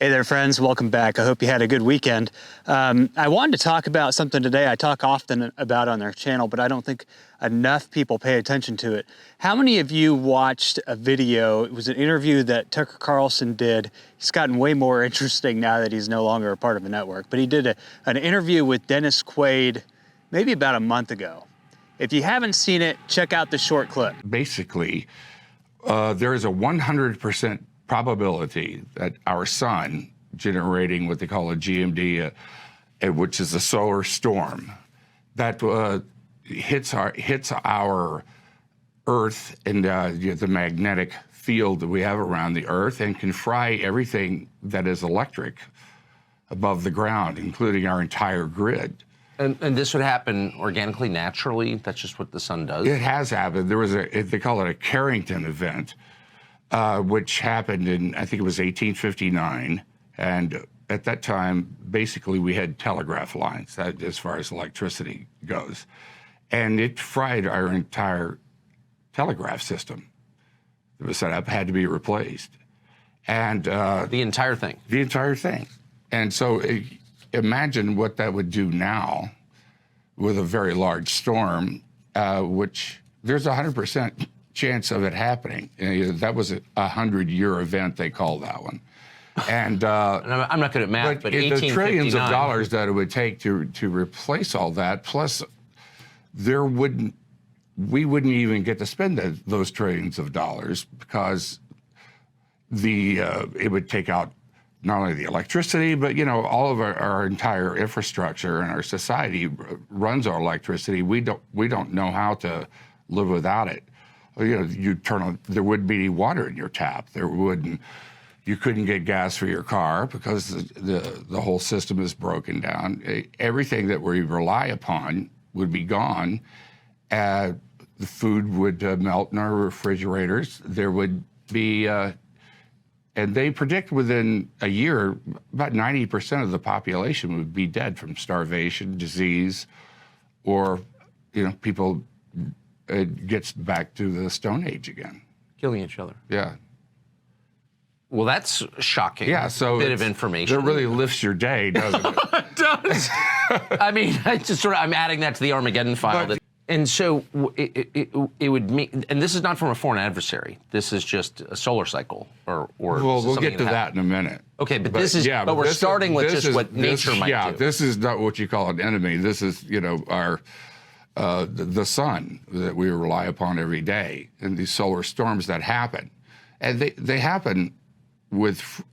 Hey there, friends. Welcome back. I hope you had a good weekend. I wanted to talk about something today I talk often about on our channel, but I don't think enough people pay attention to it. How many of you watched a video? It was an interview that Tucker Carlson did. He's gotten way more interesting now that he's no longer a part of the network, but he did an interview with Dennis Quaid maybe about a month ago. If you haven't seen it, check out the short clip. Basically, there is a 100% probability that our sun generating what they call a GMD, which is a solar storm, that hits our Earth and the magnetic field that we have around the Earth and can fry everything that is electric above the ground, including our entire grid. And this would happen organically, naturally? That's just what the sun does? It has happened. There was they call it a Carrington event, which happened in, I think it was 1859. And at that time, basically, we had telegraph lines, that, as far as electricity goes. And it fried our entire telegraph system that was set up, had to be replaced. And the entire thing? The entire thing. And so imagine what that would do now with a very large storm, which there's a 100% chance of it happening. That was a 100-year event, they call that one. And I'm not good at math, but the trillions of dollars that it would take to replace all that, plus we wouldn't even get to spend those trillions of dollars, because it would take out not only the electricity, but all of our entire infrastructure, and our society runs our electricity. We don't know how to live without it. You turn on, there wouldn't be any water in your tap. You couldn't get gas for your car because the whole system is broken down. Everything that we rely upon would be gone. The food would melt in our refrigerators. There would be, and they predict within a year, about 90% of the population would be dead from starvation, disease, or, people, it gets back to the Stone Age again. Killing each other. Yeah. Well, that's shocking. Yeah, so bit of information. That really lifts your day, doesn't it? It does. I mean, I'm adding that to the Armageddon file. And so it would mean, and this is not from a foreign adversary. This is just a solar cycle, or well, we'll get to that in a minute. Okay, but this is, yeah, but we're starting with just what nature might do. Yeah, this is not what you call an enemy. This is, our the sun that we rely upon every day, and these solar storms that happen, and they happen with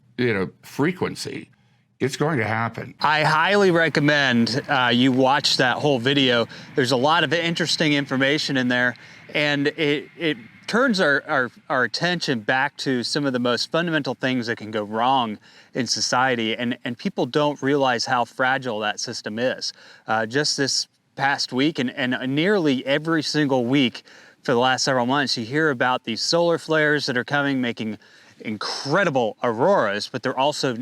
frequency. It's going to happen. I highly recommend you watch that whole video. There's a lot of interesting information in there, and it turns our attention back to some of the most fundamental things that can go wrong in society, and people don't realize how fragile that system is. Just this past week, and nearly every single week for the last several months, you hear about these solar flares that are coming, making incredible auroras, but they're also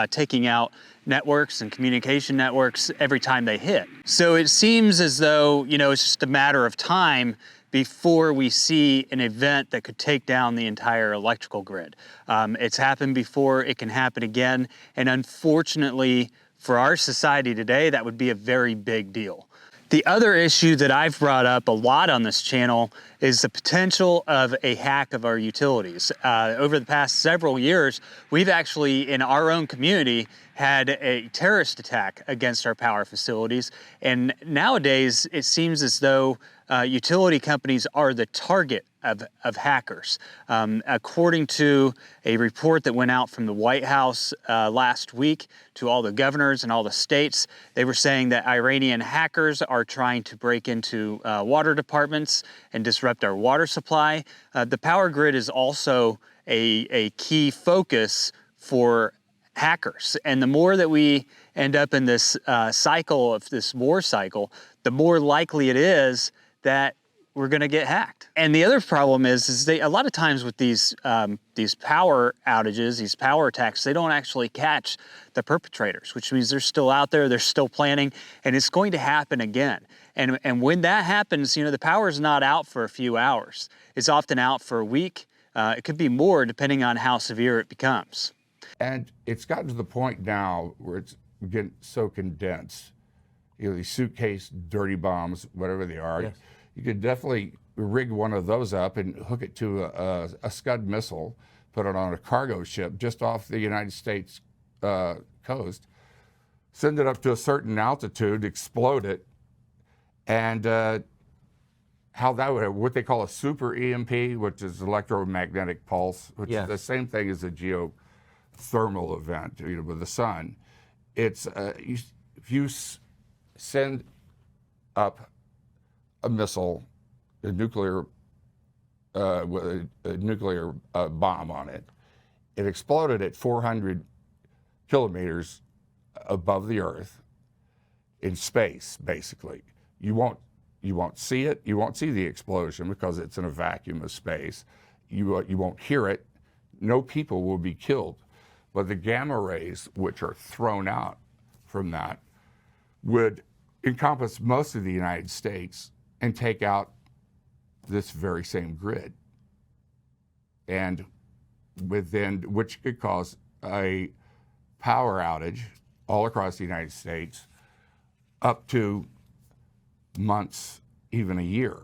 taking out networks and communication networks every time they hit. So it seems as though, it's just a matter of time before we see an event that could take down the entire electrical grid. It's happened before, it can happen again, and unfortunately for our society today, that would be a very big deal. The other issue that I've brought up a lot on this channel is the potential of a hack of our utilities. Over the past several years, we've actually, in our own community, had a terrorist attack against our power facilities. And nowadays, it seems as though utility companies are the target of hackers. According to a report that went out from the White House last week to all the governors and all the states, they were saying that Iranian hackers are trying to break into water departments and disrupt our water supply. The power grid is also a key focus for hackers. And the more that we end up in this cycle of this war cycle, the more likely it is that we're going to get hacked. And the other problem is a lot of times with these power outages, these power attacks, they don't actually catch the perpetrators, which means they're still out there, they're still planning, and it's going to happen again. And when that happens, the power is not out for a few hours. It's often out for a week. It could be more depending on how severe it becomes. And it's gotten to the point now where it's getting so condensed. You know, these suitcase dirty bombs, whatever they are, Yes. you could definitely rig one of those up and hook it to a Scud missile, put it on a cargo ship just off the United States coast, send it up to a certain altitude, explode it, and how that would, what they call a super EMP, which is electromagnetic pulse, which Yes. is the same thing as a geothermal event, you know, with the sun. It's if you send up a missile, a nuclear with a nuclear bomb on it, it exploded at 400 kilometers above the Earth in space. Basically, you won't see it. You won't see the explosion because it's in a vacuum of space. You won't hear it. No people will be killed. But the gamma rays, which are thrown out from that, would encompass most of the United States and take out this very same grid. And which could cause a power outage all across the United States up to months, even a year.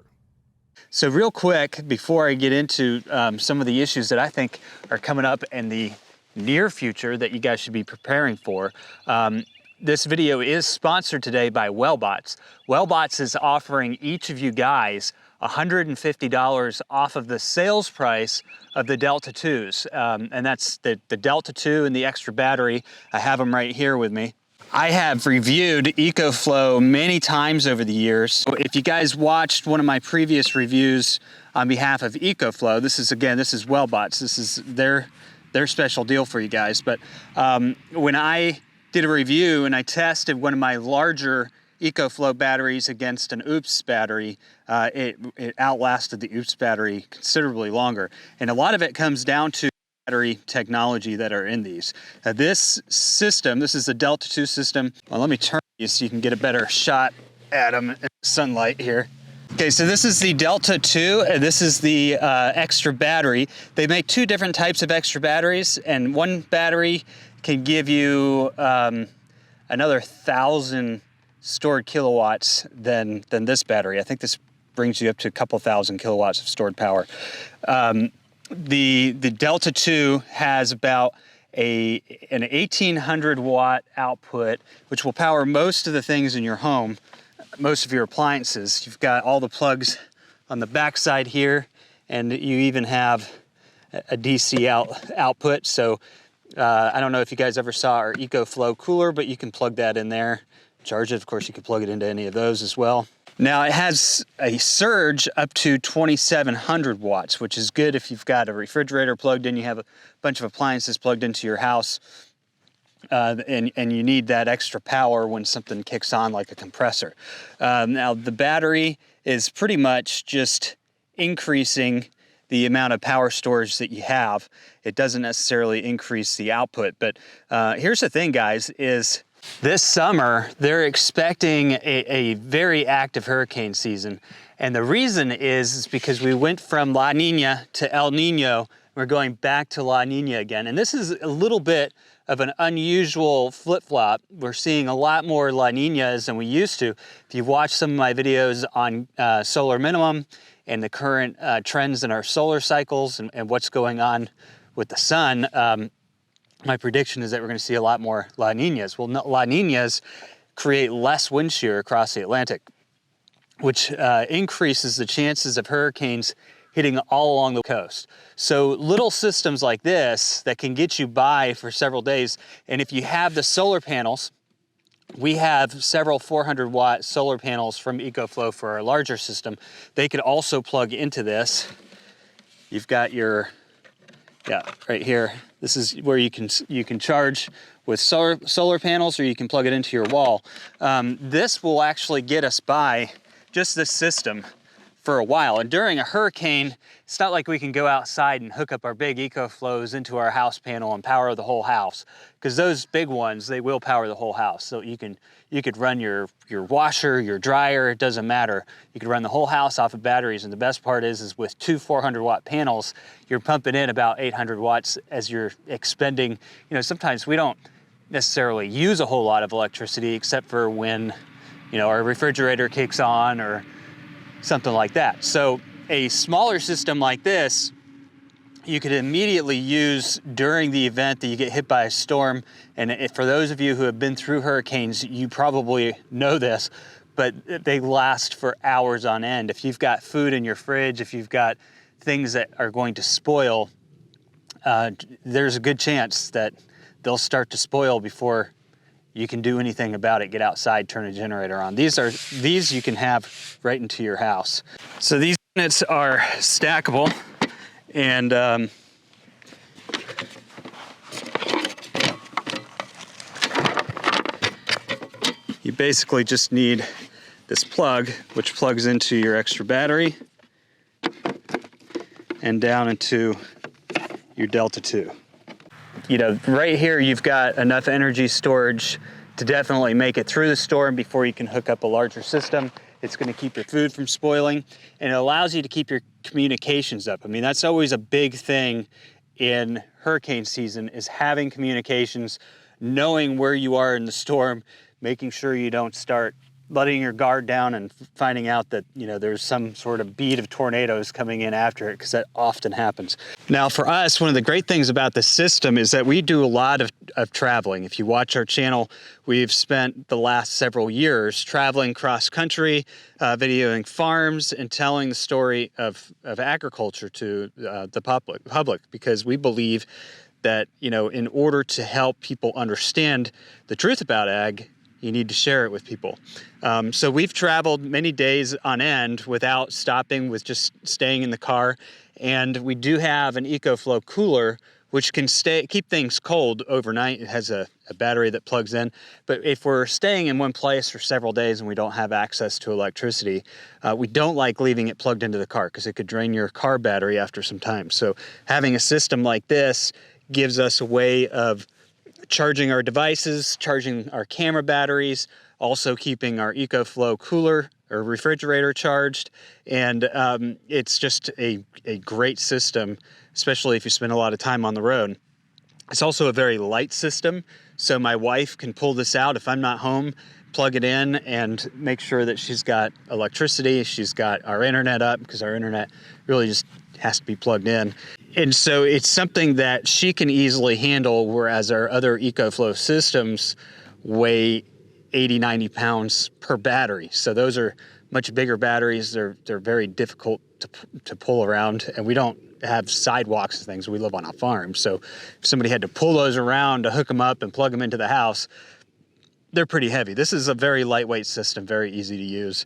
So real quick, before I get into some of the issues that I think are coming up in the near future that you guys should be preparing for, this video is sponsored today by Wellbots. Wellbots is offering each of you guys $150 off of the sales price of the Delta 2s. And that's the Delta 2 and the extra battery. I have them right here with me. I have reviewed EcoFlow many times over the years. If you guys watched one of my previous reviews on behalf of EcoFlow, this is Wellbots. This is their special deal for you guys. But when I did a review and I tested one of my larger EcoFlow batteries against an OOPS battery, it outlasted the OOPS battery considerably longer. And a lot of it comes down to battery technology that are in these. This system, this is the Delta 2 system. Well, let me turn you so you can get a better shot at them in the sunlight here. Okay, so this is the Delta 2, and this is the extra battery. They make two different types of extra batteries, and one battery can give you another 1,000 stored kilowatts than this battery. I think this brings you up to a couple thousand kilowatts of stored power. The Delta 2 has about an 1,800 watt output, which will power most of the things in your home, most of your appliances. You've got all the plugs on the back side here, and you even have a DC output. So I don't know if you guys ever saw our EcoFlow cooler, but you can plug that in there, charge it. Of course, you can plug it into any of those as well. Now it has a surge up to 2,700 watts, which is good if you've got a refrigerator plugged in, you have a bunch of appliances plugged into your house, and you need that extra power when something kicks on like a compressor. Now the battery is pretty much just increasing the amount of power storage that you have. It doesn't necessarily increase the output, but here's the thing, guys, is this summer, they're expecting a very active hurricane season. And the reason is because we went from La Nina to El Nino. We're going back to La Nina again. And this is a little bit of an unusual flip-flop. We're seeing a lot more La Ninas than we used to. If you've watched some of my videos on solar minimum and the current trends in our solar cycles and what's going on with the sun, my prediction is that we're going to see a lot more La Ninas. Well, La Ninas create less wind shear across the Atlantic, which increases the chances of hurricanes hitting all along the coast. So little systems like this that can get you by for several days, and if you have the solar panels, we have several 400 watt solar panels from EcoFlow for our larger system. They could also plug into this. You've got your, right here. This is where you can charge with solar panels, or you can plug it into your wall. This will actually get us by, just this system, for a while. And during a hurricane, it's not like we can go outside and hook up our big EcoFlows into our house panel and power the whole house, because those big ones, they will power the whole house. So you could run your washer, your dryer, it doesn't matter. You could run the whole house off of batteries. And the best part is with two 400-watt panels, you're pumping in about 800 watts as you're expending. You know, sometimes we don't necessarily use a whole lot of electricity except for when, you know, our refrigerator kicks on or something like that. So a smaller system like this, you could immediately use during the event that you get hit by a storm. And for those of you who have been through hurricanes, you probably know this, but they last for hours on end. If you've got food in your fridge, if you've got things that are going to spoil, there's a good chance that they'll start to spoil before you can do anything about it. Get outside, turn a generator on. These you can have right into your house. So these units are stackable, and you basically just need this plug, which plugs into your extra battery and down into your Delta 2. You know, right here you've got enough energy storage to definitely make it through the storm before you can hook up a larger system. It's going to keep your food from spoiling, and it allows you to keep your communications up. I mean, that's always a big thing in hurricane season, is having communications, knowing where you are in the storm, making sure you don't start letting your guard down and finding out that, you know, there's some sort of beat of tornadoes coming in after it, because that often happens. Now for us, one of the great things about this system is that we do a lot of traveling. If you watch our channel, we've spent the last several years traveling cross country, videoing farms and telling the story of agriculture to the public, because we believe that, you know, in order to help people understand the truth about ag, you need to share it with people. So we've traveled many days on end without stopping, with just staying in the car. And we do have an EcoFlow cooler, which can keep things cold overnight. It has a battery that plugs in. But if we're staying in one place for several days and we don't have access to electricity, we don't like leaving it plugged into the car, because it could drain your car battery after some time. So having a system like this gives us a way of charging our devices, charging our camera batteries, also keeping our EcoFlow cooler or refrigerator charged. And it's just a great system, especially if you spend a lot of time on the road. It's also a very light system, so my wife can pull this out if I'm not home, plug it in, and make sure that she's got electricity, she's got our internet up, because our internet really just has to be plugged in. And so it's something that she can easily handle, whereas our other EcoFlow systems weigh 80, 90 pounds per battery. So those are much bigger batteries. They're very difficult to pull around, and we don't have sidewalks and things. We live on a farm. So if somebody had to pull those around to hook them up and plug them into the house, they're pretty heavy. This is a very lightweight system, very easy to use.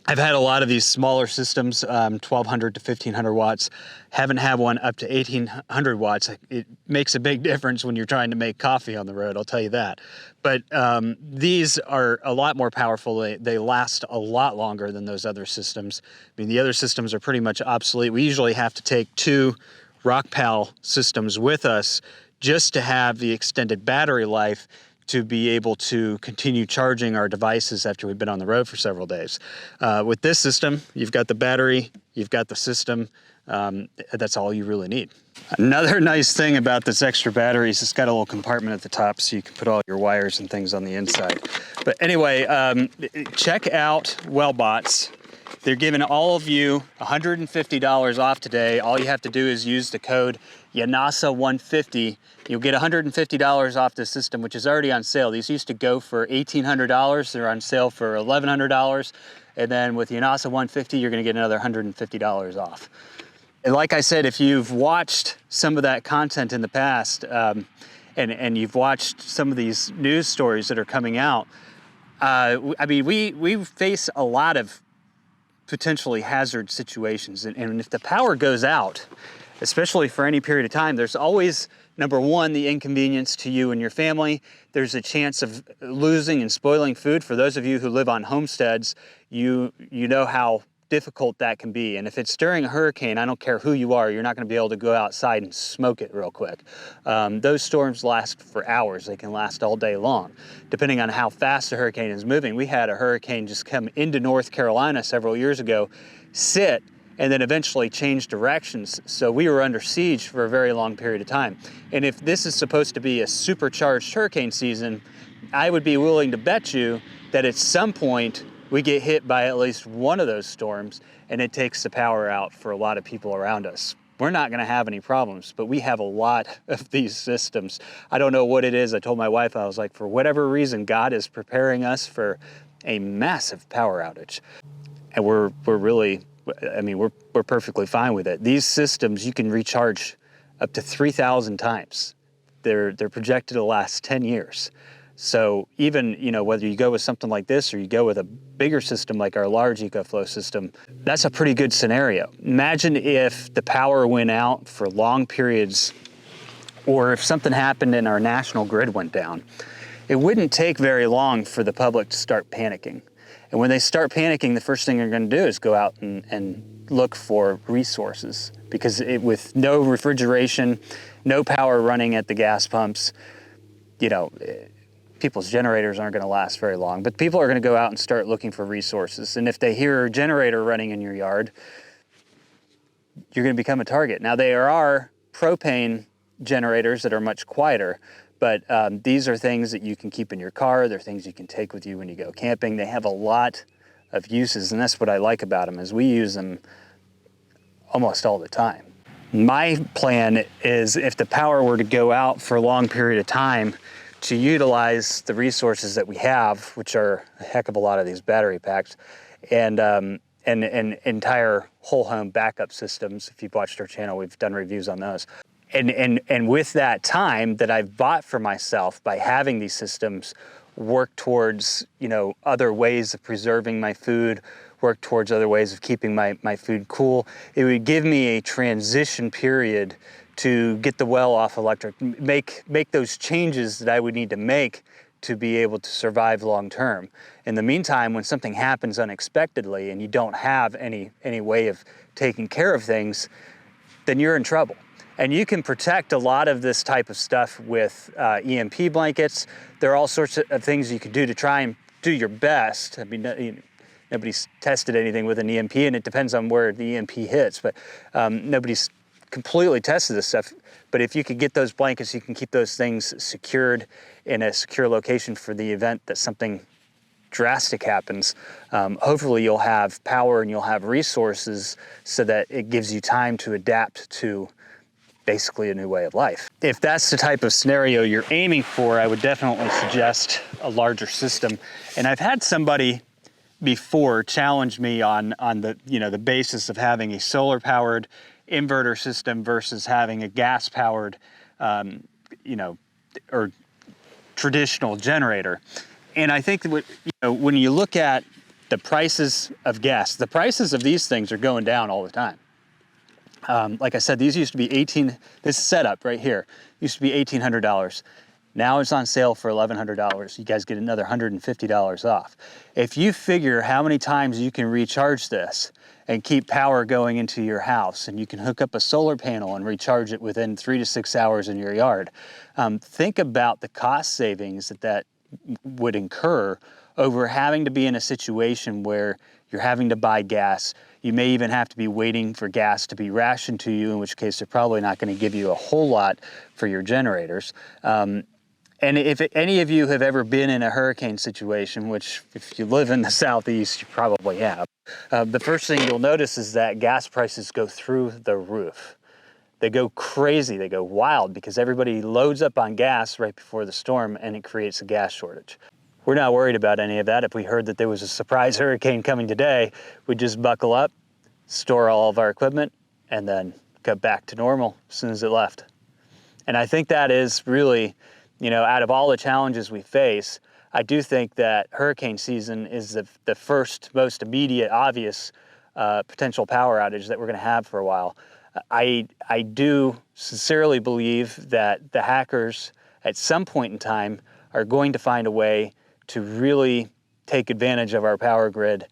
I've had a lot of these smaller systems, 1,200 to 1,500 watts. Haven't had one up to 1,800 watts. It makes a big difference when you're trying to make coffee on the road, I'll tell you that. But these are a lot more powerful. They last a lot longer than those other systems. I mean, the other systems are pretty much obsolete. We usually have to take 2 RockPal systems with us just to have the extended battery life to be able to continue charging our devices after we've been on the road for several days. With this system, you've got the battery, you've got the system, that's all you really need. Another nice thing about this extra battery is it's got a little compartment at the top so you can put all your wires and things on the inside. But anyway, check out Wellbots. They're giving all of you $150 off today. All you have to do is use the code YANASA150. You'll get $150 off the system, which is already on sale. These used to go for $1,800. They're on sale for $1,100. And then with YANASA150, you're gonna get another $150 off. And like I said, if you've watched some of that content in the past, and you've watched some of these news stories that are coming out, I mean, we face a lot of potentially hazard situations. And if the power goes out, especially for any period of time, there's always, number one, the inconvenience to you and your family. There's a chance of losing and spoiling food. For those of you who live on homesteads, you know how difficult that can be. And if it's during a hurricane, I don't care who you are, you're not going to be able to go outside and smoke it real quick. Those storms last for hours. They can last all day long, depending on how fast the hurricane is moving. We had a hurricane just come into North Carolina several years ago, sit, and then eventually change directions. So we were under siege for a very long period of time. And if this is supposed to be a supercharged hurricane season, I would be willing to bet you that at some point we get hit by at least one of those storms and it takes the power out for a lot of people around us. We're not gonna have any problems, but we have a lot of these systems. I don't know what it is. I told my wife, I was like, for whatever reason, God is preparing us for a massive power outage. And we're really, I mean, we're perfectly fine with it. These systems, you can recharge up to 3,000 times. They're projected to last 10 years. So even, you know, whether you go with something like this or you go with a bigger system like our large EcoFlow system, that's a pretty good scenario. Imagine if the power went out for long periods, or if something happened and our national grid went down. It wouldn't take very long for the public to start panicking. And when they start panicking, the first thing they're going to do is go out and look for resources, because with no refrigeration, no power running at the gas pumps, you know, people's generators aren't going to last very long. But people are going to go out and start looking for resources. And if they hear a generator running in your yard, you're going to become a target. Now, there are propane generators that are much quieter, but these are things that you can keep in your car. They're things you can take with you when you go camping. They have a lot of uses, and that's what I like about them, is we use them almost all the time. My plan is, if the power were to go out for a long period of time, to utilize the resources that we have, which are a heck of a lot of these battery packs, and entire whole home backup systems. If you've watched our channel, we've done reviews on those. And with that time that I've bought for myself by having these systems, work towards, you know, other ways of preserving my food, work towards other ways of keeping my food cool. It would give me a transition period to get the well off electric, make those changes that I would need to make to be able to survive long term. In the meantime, when something happens unexpectedly and you don't have any way of taking care of things, then you're in trouble. And you can protect a lot of this type of stuff with EMP blankets. There are all sorts of things you can do to try and do your best. I mean, nobody's tested anything with an EMP, and it depends on where the EMP hits, but nobody's completely tested this stuff. But if you could get those blankets, you can keep those things secured in a secure location for the event that something drastic happens. Hopefully you'll have power and you'll have resources so that it gives you time to adapt to basically a new way of life. If that's the type of scenario you're aiming for, I would definitely suggest a larger system. And I've had somebody before challenge me on the, you know, the basis of having a solar powered inverter system versus having a gas powered, you know, or traditional generator. And I think that, you know, when you look at the prices of gas, the prices of these things are going down all the time. Like I said, these used to be this setup right here used to be $1,800. Now it's on sale for $1,100. You guys get another $150 off. If you figure how many times you can recharge this and keep power going into your house, and you can hook up a solar panel and recharge it within 3 to 6 hours in your yard, think about the cost savings that would incur over having to be in a situation where you're having to buy gas. You may even have to be waiting for gas to be rationed to you, in which case they're probably not going to give you a whole lot for your generators. And if any of you have ever been in a hurricane situation, which if you live in the Southeast, you probably have, the first thing you'll notice is that gas prices go through the roof. They go crazy, they go wild, because everybody loads up on gas right before the storm, and it creates a gas shortage. We're not worried about any of that. If we heard that there was a surprise hurricane coming today, we'd just buckle up, store all of our equipment, and then go back to normal as soon as it left. And I think that is really, you know, out of all the challenges we face, I do think that hurricane season is the first, most immediate, obvious potential power outage that we're going to have for a while. I do sincerely believe that the hackers at some point in time are going to find a way to really take advantage of our power grid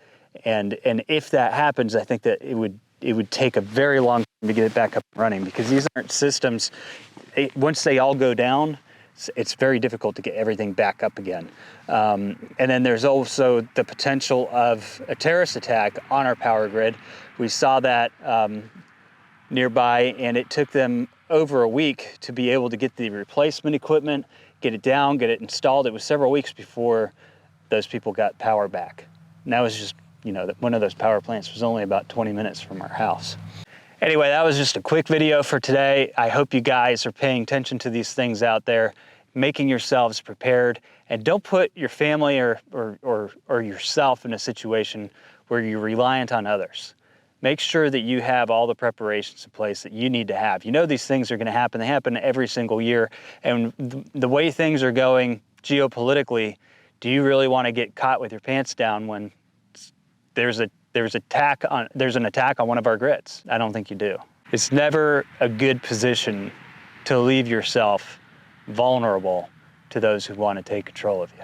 And if that happens, I think that it would take a very long time to get it back up and running, because these aren't systems, once they all go down, it's very difficult to get everything back up again. And then there's also the potential of a terrorist attack on our power grid. We saw that nearby, and it took them over a week to be able to get the replacement equipment, get it down, get it installed. It was several weeks before those people got power back. And that was just, one of those power plants was only about 20 minutes from our house. Anyway, that was just a quick video for today. I hope you guys are paying attention to these things out there, making yourselves prepared, and don't put your family or yourself in a situation where you're reliant on others. Make sure that you have all the preparations in place that you need to have. These things are going to happen. They happen every single year. And the way things are going geopolitically, do you really want to get caught with your pants down when there's an attack on one of our grids? I don't think you do. It's never a good position to leave yourself vulnerable to those who want to take control of you.